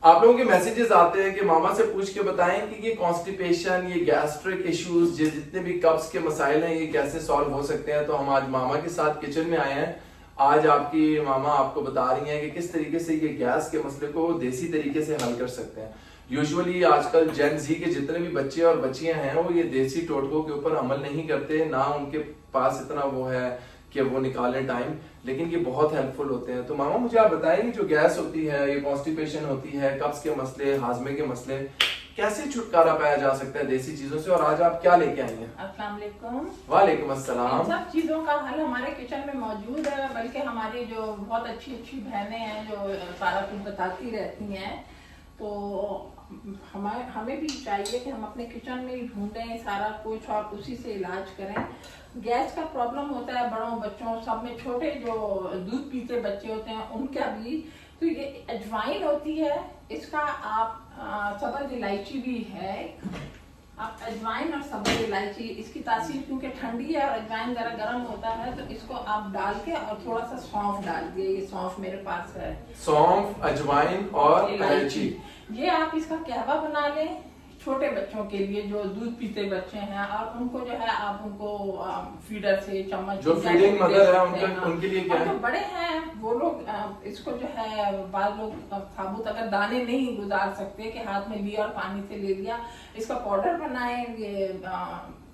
आप लोगों के मैसेजेस आते हैं कि मामा से पूछ के बताएं कि ये कॉन्स्टिपेशन, ये गैस्ट्रिक इश्यूज, ये जितने भी कब्ज के मसाइल हैं, ये कैसे सॉल्व हो सकते हैं। तो हम आज मामा के साथ किचन में आए हैं। आज आपकी मामा आपको बता रही हैं कि किस तरीके से ये गैस के मसले को देसी तरीके से हल कर सकते हैं। यूजुअली आजकल जेन जी के जितने भी बच्चे और बच्चियां हैं वो ये देसी टोटकों के ऊपर अमल नहीं करते, ना उनके पास इतना वो है कि वो निकालें टाइम, लेकिन ये बहुत हेल्पफुल होते हैं। तो मामा मुझे आप बताएं कि जो गैस होती है, ये कॉन्स्टिपेशन होती है, कब्ज के मसले, हाजमे के मसले, कैसे छुटकारा पाया जा सकता है देसी चीजों से, और आज आप क्या लेके आई हैं? अस्सलाम वालेकुम। वालेकुम अस्सलाम। इन सब चीजों का हल हमारे किचन में मौजूद है, बल्कि हमारी जो बहुत अच्छी अच्छी बहनें हैं जो सारा कुछ बताती रहती हैं, तो हमें भी चाहिए कि हम अपने किचन में ही ढूंढें सारा कुछ और उसी से इलाज करें। गैस का प्रॉब्लम होता है बड़ों बच्चों सब में, छोटे जो दूध पीते बच्चे होते हैं उनका भी। तो ये अजवाइन होती है, इसका आप सब्ज़ इलायची भी है, आप अजवाइन और सब्ज़ इलायची, इसकी तासीर क्योंकि ठंडी है और अजवाइन जरा गर्म होता है, तो इसको आप डाल के और थोड़ा सा सौंफ डाल दिए। ये सौंफ मेरे पास है, सौंफ, अजवाइन और इलायची। ये आप इसका कहवा बना लें छोटे बच्चों के लिए जो दूध पीते बच्चे हैं, और उनको जो है आप उनको फीडर से चम्मच, जो फीडिंग मदर है उनके लिए क्या है? जो बड़े हैं वो लोग इसको जो है, बाद लोग साबुत अगर दाने नहीं गुजार सकते कि हाथ में लिया और पानी से ले लिया, इसका पाउडर बनाए। ये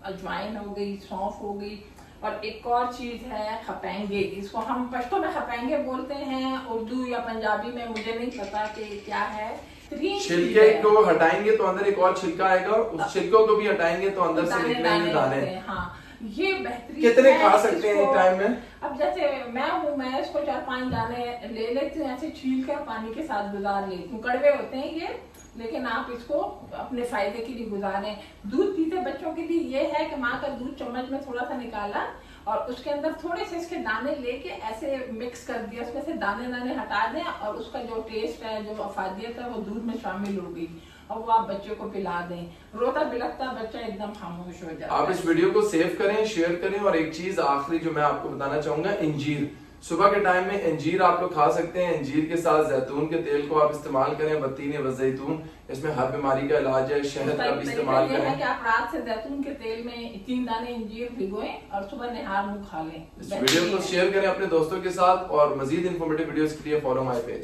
अजवाइन हो गई, सौंफ हो गई, और एक और चीज है खपेंगे। इसको हम पश्तो में खपेंगे बोलते हैं, उर्दू या पंजाबी में मुझे नहीं पता कि क्या है। छिलके को हटाएंगे तो अंदर एक और छिलका आएगा, उस छिलकों को भी हटाएंगे तो अंदर से निकलेंगे दाने। हाँ, ये बेहतरीन। कितने खा सकते हैं एक टाइम में? अब जैसे मैं इसको 4-5 दाने ले लेती हूँ, ऐसे छील कर पानी के साथ गुजार लेती हूँ। कड़वे होते हैं ये, लेकिन आप इसको अपने फायदे के लिए गुजारें। दूध पीते बच्चों के लिए ये है कि माँ का दूध चम्मच में थोड़ा सा निकाला और उसके अंदर थोड़े से इसके दाने लेके ऐसे मिक्स कर दिया, उसमें से दाने हटा दें, और उसका जो टेस्ट है, जो अफादियत है, वो दूध में शामिल हो गई, और वो आप बच्चे को पिला दें। रोता बिलखता बच्चा एकदम खामोश हो जाता है। आप इस वीडियो को सेव करें, शेयर करें। और एक चीज आखिरी जो मैं आपको बताना चाहूंगा, इंजीर। सुबह के टाइम में इंजीर आप लोग खा सकते हैं। इंजीर के साथ जैतून के तेल को आप इस्तेमाल करें, बत्तीन व जैतून, इसमें हर बीमारी का इलाज है। शहद का भी इस्तेमाल करें। है कि आप रात से जैतून के तेल में 3 दाने इंजीर भिगोएं और सुबह निहार मुंह खा लें। इस वीडियो को शेयर करें अपने दोस्तों के साथ, और मजीद इन्फॉर्मेटिव वीडियोस के लिए फॉलो माय पेज।